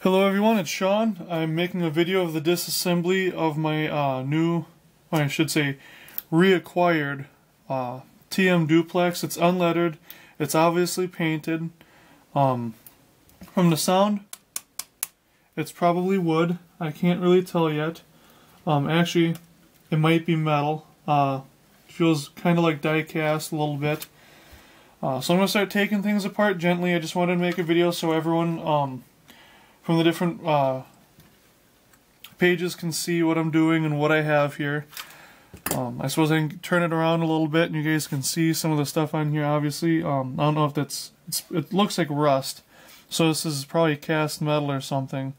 Hello everyone, it's Sean. I'm making a video of the disassembly of my reacquired TM Duplex. It's unlettered. It's obviously painted. From the sound, it's probably wood. I can't really tell yet. Actually, it might be metal. Feels kind of like die cast a little bit. So I'm going to start taking things apart gently. I just wanted to make a video so everyone from the different pages can see what I'm doing and what I have here. I suppose I can turn it around a little bit and you guys can see some of the stuff on here, obviously. I don't know if it looks like rust. So this is probably cast metal or something.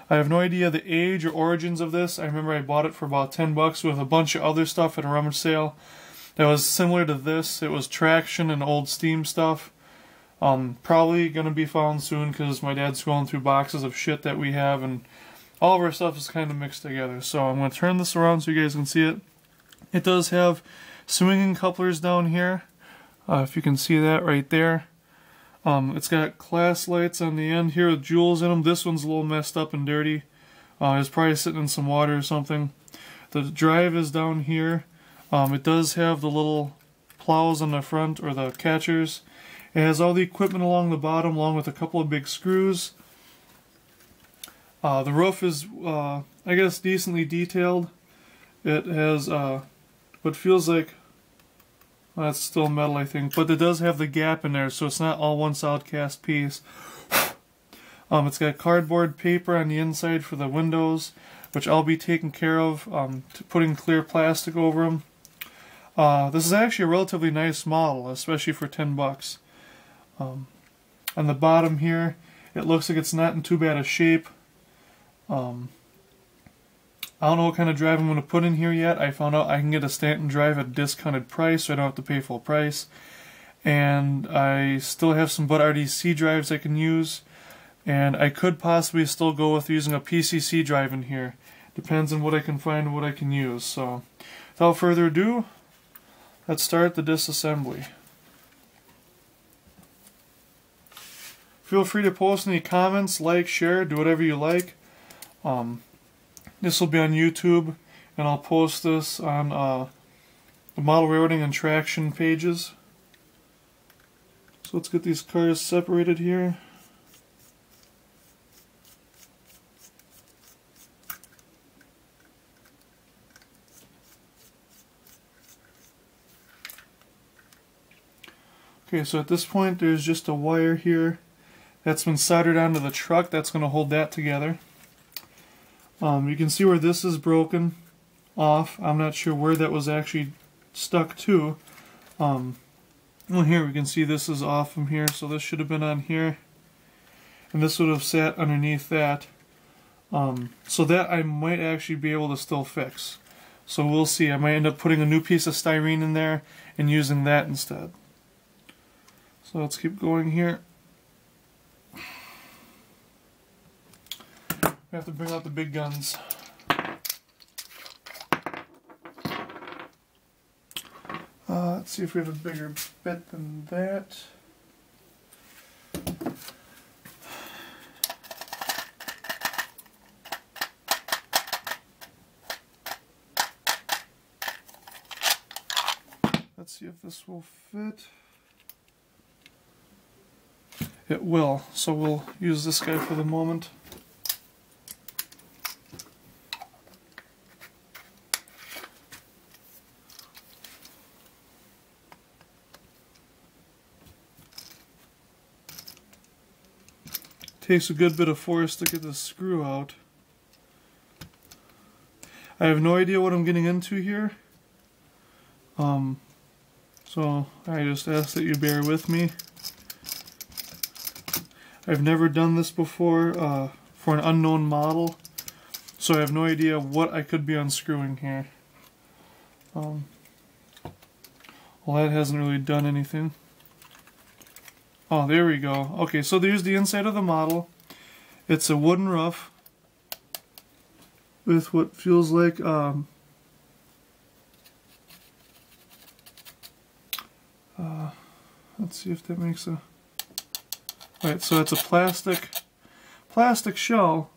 I have no idea the age or origins of this. I remember I bought it for about 10 bucks with a bunch of other stuff at a rummage sale that was similar to this. It was traction and old steam stuff. Probably gonna be found soon because my dad's going through boxes of shit that we have and all of our stuff is kind of mixed together. So I'm gonna turn this around so you guys can see it. It does have swinging couplers down here, if you can see that right there. It's got class lights on the end here with jewels in them. This one's a little messed up and dirty. It's probably sitting in some water or something. The drive is down here. It does have the little plows on the front, or the catchers. It has all the equipment along the bottom, along with a couple of big screws. The roof is, I guess, decently detailed. It has what feels like, well, that's still metal, I think, but it does have the gap in there, so it's not all one solid cast piece. It's got cardboard paper on the inside for the windows, which I'll be taking care of, putting clear plastic over them. This is actually a relatively nice model, especially for 10 bucks. On the bottom here, it looks like it's not in too bad a shape. I don't know what kind of drive I'm going to put in here yet. I found out I can get a Stanton drive at a discounted price, so I don't have to pay full price. And I still have some Butt RDC drives I can use. And I could possibly still go with using a PCC drive in here. Depends on what I can find and what I can use. So, without further ado, let's start the disassembly. Feel free to post any comments, like, share, do whatever you like. This will be on YouTube, and I'll post this on the model railroading and traction pages. So let's get these cars separated here. Okay, so at this point there's just a wire here that's been soldered onto the truck that's going to hold that together. You can see where this is broken off. I'm not sure where that was actually stuck to. Well, here we can see this is off from here, so this should have been on here. And this would have sat underneath that. So that I might actually be able to still fix. So we'll see. I might end up putting a new piece of styrene in there and using that instead. So let's keep going here. We have to bring out the big guns. Let's see if we have a bigger bit than that. Let's see if this will fit. It will, so we'll use this guy for the moment. Takes a good bit of force to get this screw out. I have no idea what I'm getting into here. So I just ask that you bear with me. I've never done this before for an unknown model, so I have no idea what I could be unscrewing here. Well, that hasn't really done anything. Oh, there we go. Okay, so there's the inside of the model. It's a wooden roof with what feels like let's see if that makes a... Alright, so it's a plastic plastic shell,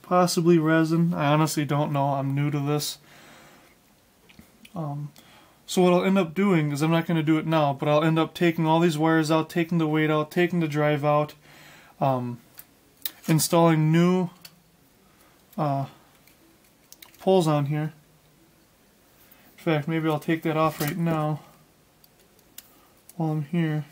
possibly resin. I honestly don't know. I'm new to this. So what I'll end up doing is, I'm not going to do it now, but I'll end up taking all these wires out, taking the weight out, taking the drive out, installing new poles on here. In fact, maybe I'll take that off right now while I'm here.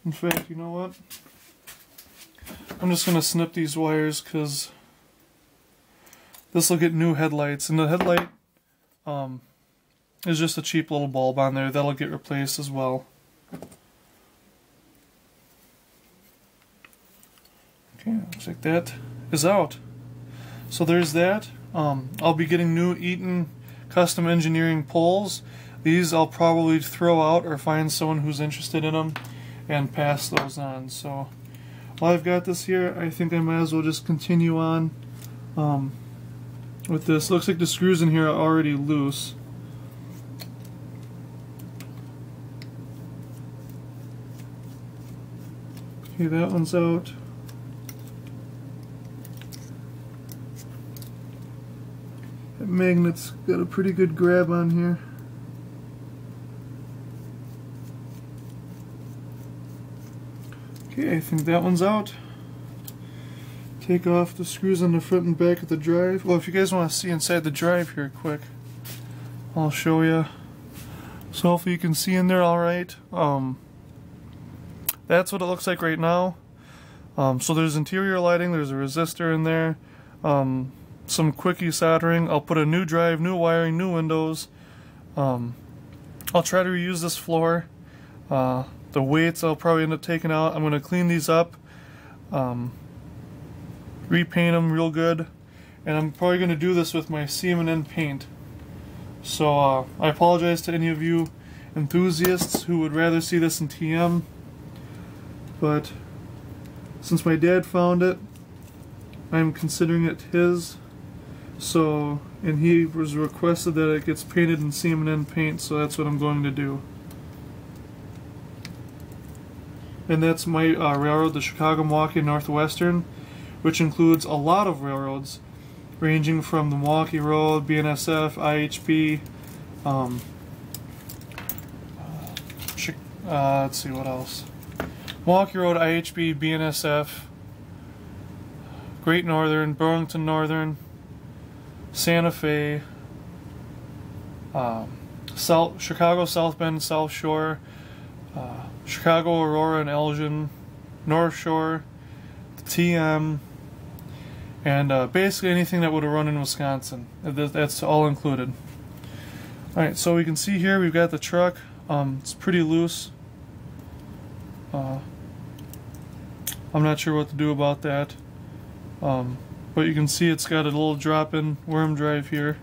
In fact, you know what? I'm just going to snip these wires because this will get new headlights. And the headlight is just a cheap little bulb on there. That'll get replaced as well. Okay, looks like that is out. So there's that. I'll be getting new Eaton custom engineering poles. These I'll probably throw out or find someone who's interested in them and pass those on. So while I've got this here, I think I might as well just continue on with this. Looks like the screws in here are already loose. Okay, that one's out. That magnet's got a pretty good grab on here. Okay, I think that one's out. Take off the screws on the front and back of the drive. Well, if you guys want to see inside the drive here quick, I'll show you. So hopefully you can see in there alright. That's what it looks like right now. So there's interior lighting, there's a resistor in there, some quickie soldering. I'll put a new drive, new wiring, new windows. I'll try to reuse this floor. The weights I'll probably end up taking out. I'm going to clean these up, repaint them real good, and I'm probably going to do this with my CM&N paint. So I apologize to any of you enthusiasts who would rather see this in TM, but since my dad found it, I'm considering it his. So, and he was requested that it gets painted in CM&N paint, so that's what I'm going to do. And that's my railroad, the Chicago, Milwaukee, Northwestern, which includes a lot of railroads, ranging from the Milwaukee Road, BNSF, IHB, let's see what else. Milwaukee Road, IHB, BNSF, Great Northern, Burlington Northern, Santa Fe, Chicago, South Bend, South Shore, Chicago, Aurora, and Elgin, North Shore, the TM, and basically anything that would have run in Wisconsin. That's all included. Alright, so we can see here we've got the truck. It's pretty loose. I'm not sure what to do about that. But you can see it's got a little drop-in worm drive here.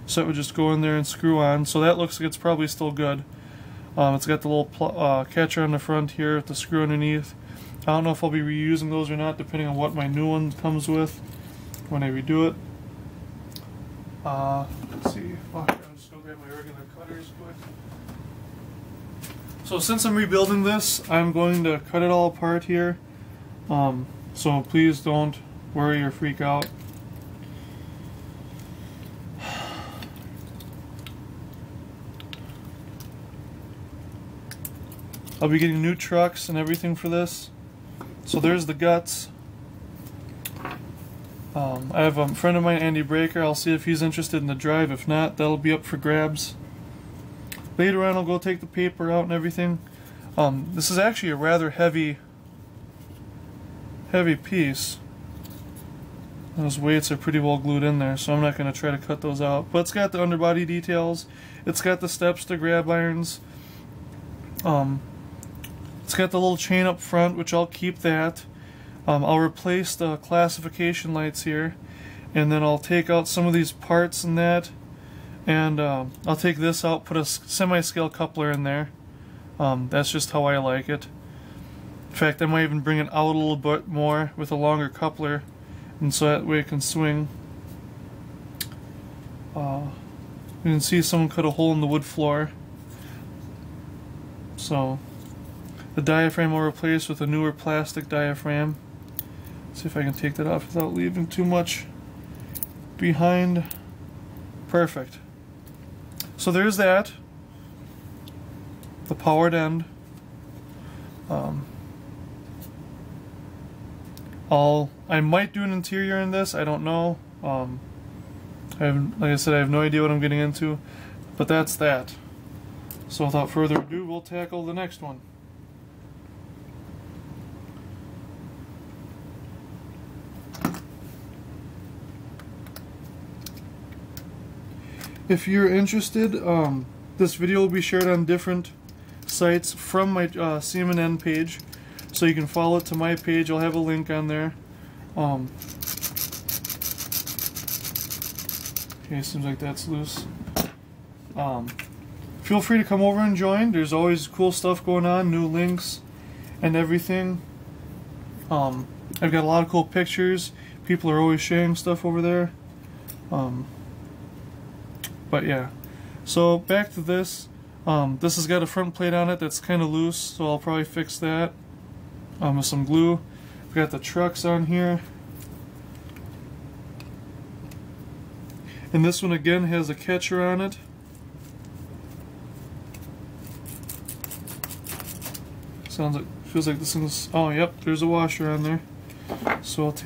So it would just go in there and screw on. So that looks like it's probably still good. It's got the little catcher on the front here with the screw underneath. I don't know if I'll be reusing those or not, depending on what my new one comes with when I redo it. Let's see. Oh, I'm just going to grab my regular cutters quick. So since I'm rebuilding this, I'm going to cut it all apart here. So please don't worry or freak out. I'll be getting new trucks and everything for this. So there's the guts. I have a friend of mine, Andy Breaker. I'll see if he's interested in the drive. If not, that'll be up for grabs. Later on, I'll go take the paper out and everything. This is actually a rather heavy piece. Those weights are pretty well glued in there, so I'm not going to try to cut those out. But it's got the underbody details. It's got the steps to grab irons. It's got the little chain up front, which I'll keep that. I'll replace the classification lights here, and then I'll take out some of these parts and that, and I'll take this out, put a semi-scale coupler in there. That's just how I like it. In fact, I might even bring it out a little bit more with a longer coupler, and so that way it can swing. You can see someone cut a hole in the wood floor. So the diaphragm will replace with a newer plastic diaphragm. See if I can take that off without leaving too much behind. Perfect. So there's that. The powered end. I might do an interior in this. I don't know. Like I said, I have no idea what I'm getting into, but that's that. So without further ado, we'll tackle the next one. If you're interested, this video will be shared on different sites from my CM&N page, so you can follow it to my page. I'll have a link on there. Okay, seems like that's loose. Feel free to come over and join. There's always cool stuff going on, new links and everything. I've got a lot of cool pictures. People are always sharing stuff over there. But yeah, so back to this. This has got a front plate on it that's kind of loose, so I'll probably fix that with some glue. I've got the trucks on here. And this one again has a catcher on it. Sounds like, feels like this one's, oh yep, there's a washer on there. So I'll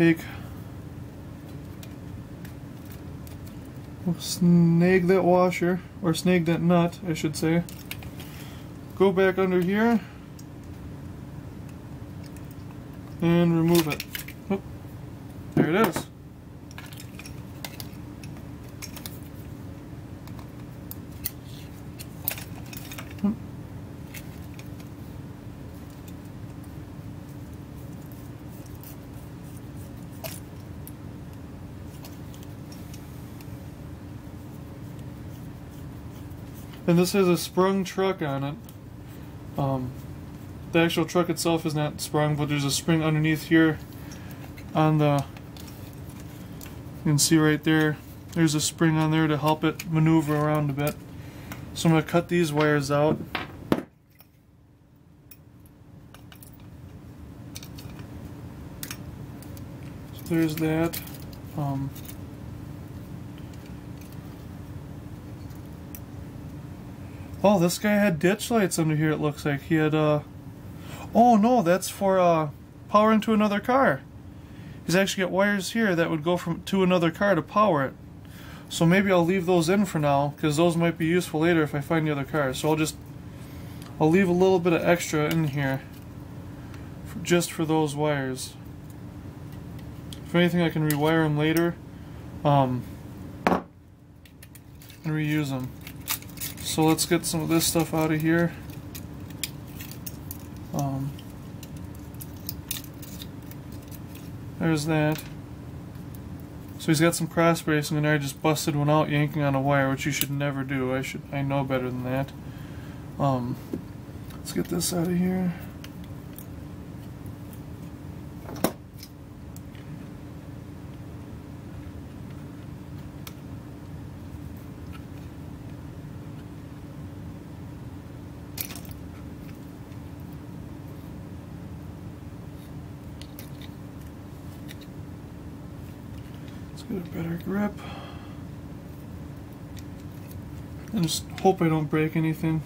snag that washer, or snag that nut, I should say. Go back under here and remove it. Oh, there it is. And this has a sprung truck on it. The actual truck itself is not sprung, but there's a spring underneath here on the, you can see right there, there's a spring on there to help it maneuver around a bit. So I'm going to cut these wires out. So there's that. Oh, this guy had ditch lights under here, it looks like. He had, oh no, that's for, powering to another car. He's actually got wires here that would go to another car to power it. So maybe I'll leave those in for now, because those might be useful later if I find the other car. So I'll leave a little bit of extra in here, just for those wires. If anything, I can rewire them later, and reuse them. So let's get some of this stuff out of here. There's that. So he's got some cross bracing in there. I just busted one out yanking on a wire, which you should never do. I know better than that. Let's get this out of here. Get a better grip. And just hope I don't break anything.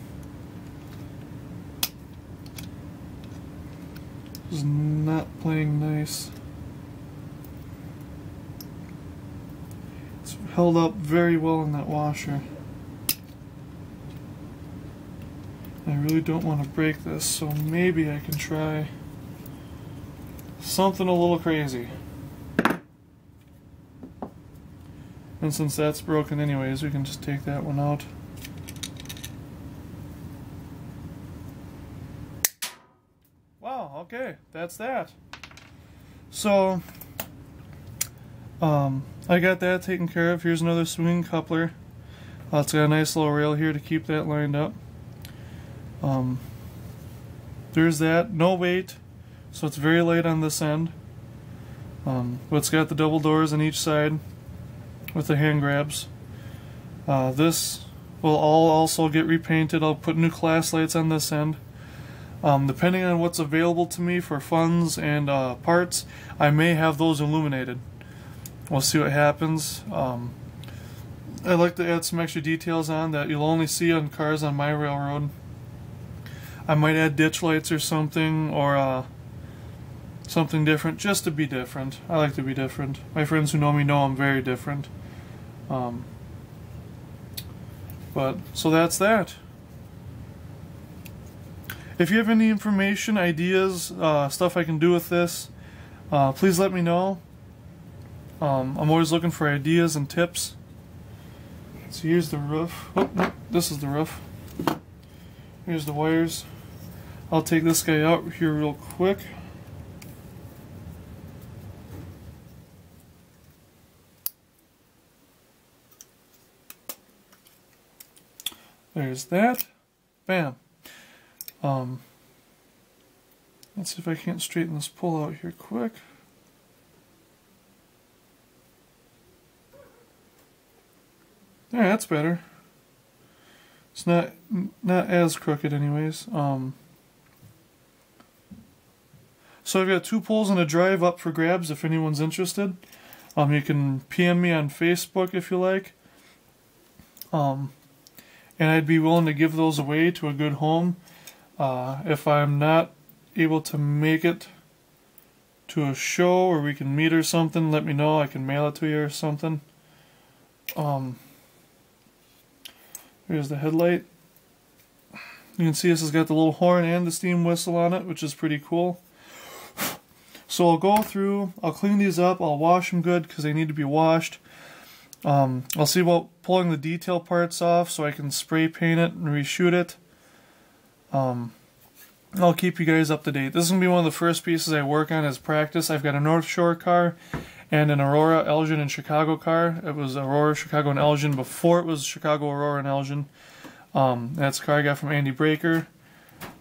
This is not playing nice. It's held up very well in that washer. I really don't want to break this, so maybe I can try something a little crazy. And since that's broken anyways, we can just take that one out. Wow, okay, that's that. So, I got that taken care of. Here's another swinging coupler. It's got a nice little rail here to keep that lined up. There's that. No weight. so it's very light on this end. But it's got the double doors on each side with the hand grabs. This will all also get repainted. I'll put new class lights on this end. Depending on what's available to me for funds and parts, I may have those illuminated. We'll see what happens. I'd like to add some extra details on that you'll only see on cars on my railroad. I might add ditch lights or something, or something different, just to be different. I like to be different. My friends who know me know I'm very different. But so that's that. If you have any information, ideas, stuff I can do with this, please let me know. I'm always looking for ideas and tips. So here's the roof. Oh, no, this is the roof. Here's the wires. I'll take this guy out here real quick. There's that. Bam. Let's see if I can't straighten this pull out here quick. Yeah, that's better. It's not as crooked anyways. So I've got 2 poles and a drive up for grabs if anyone's interested. You can PM me on Facebook if you like. And I'd be willing to give those away to a good home. If I'm not able to make it to a show or we can meet or something, let me know. I can mail it to you or something. Here's the headlight. You can see this has got the little horn and the steam whistle on it, which is pretty cool. So I'll go through, I'll clean these up, I'll wash them good because they need to be washed. I'll see about pulling the detail parts off so I can spray paint it and reshoot it. I'll keep you guys up to date. This is going to be one of the first pieces I work on as practice. I've got a North Shore car and an Aurora, Elgin, and Chicago car. It was Aurora, Chicago, and Elgin before it was Chicago, Aurora, and Elgin. That's a car I got from Andy Breaker.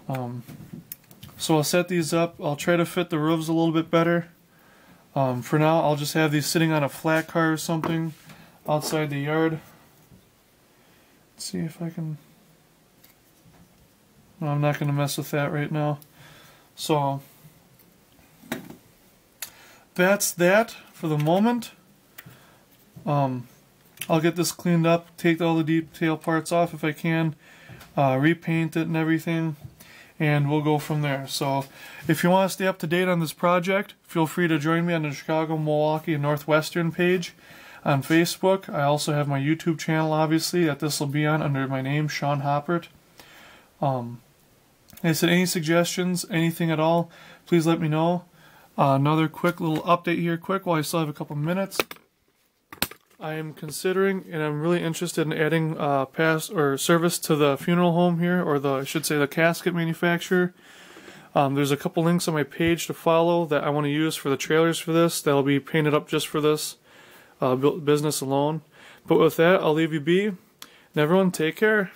So I'll set these up. I'll try to fit the roofs a little bit better. For now, I'll just have these sitting on a flat car or something outside the yard. Let's see if I can... No, I'm not going to mess with that right now. So that's that for the moment. I'll get this cleaned up, take all the detail parts off if I can, repaint it and everything, and we'll go from there. So if you want to stay up to date on this project, feel free to join me on the Chicago, Milwaukee, and Northwestern page on Facebook. I also have my YouTube channel, obviously, that this will be on under my name, Sean Hoppert. Like I said, any suggestions, anything at all, please let me know. Another quick little update here, quick, while I still have a couple minutes. I am considering, and I'm really interested in adding service to the funeral home here, or I should say the casket manufacturer. There's a couple links on my page to follow that I want to use for the trailers for this. That'll be painted up just for this business alone. But with that, I'll leave you be. And everyone, take care.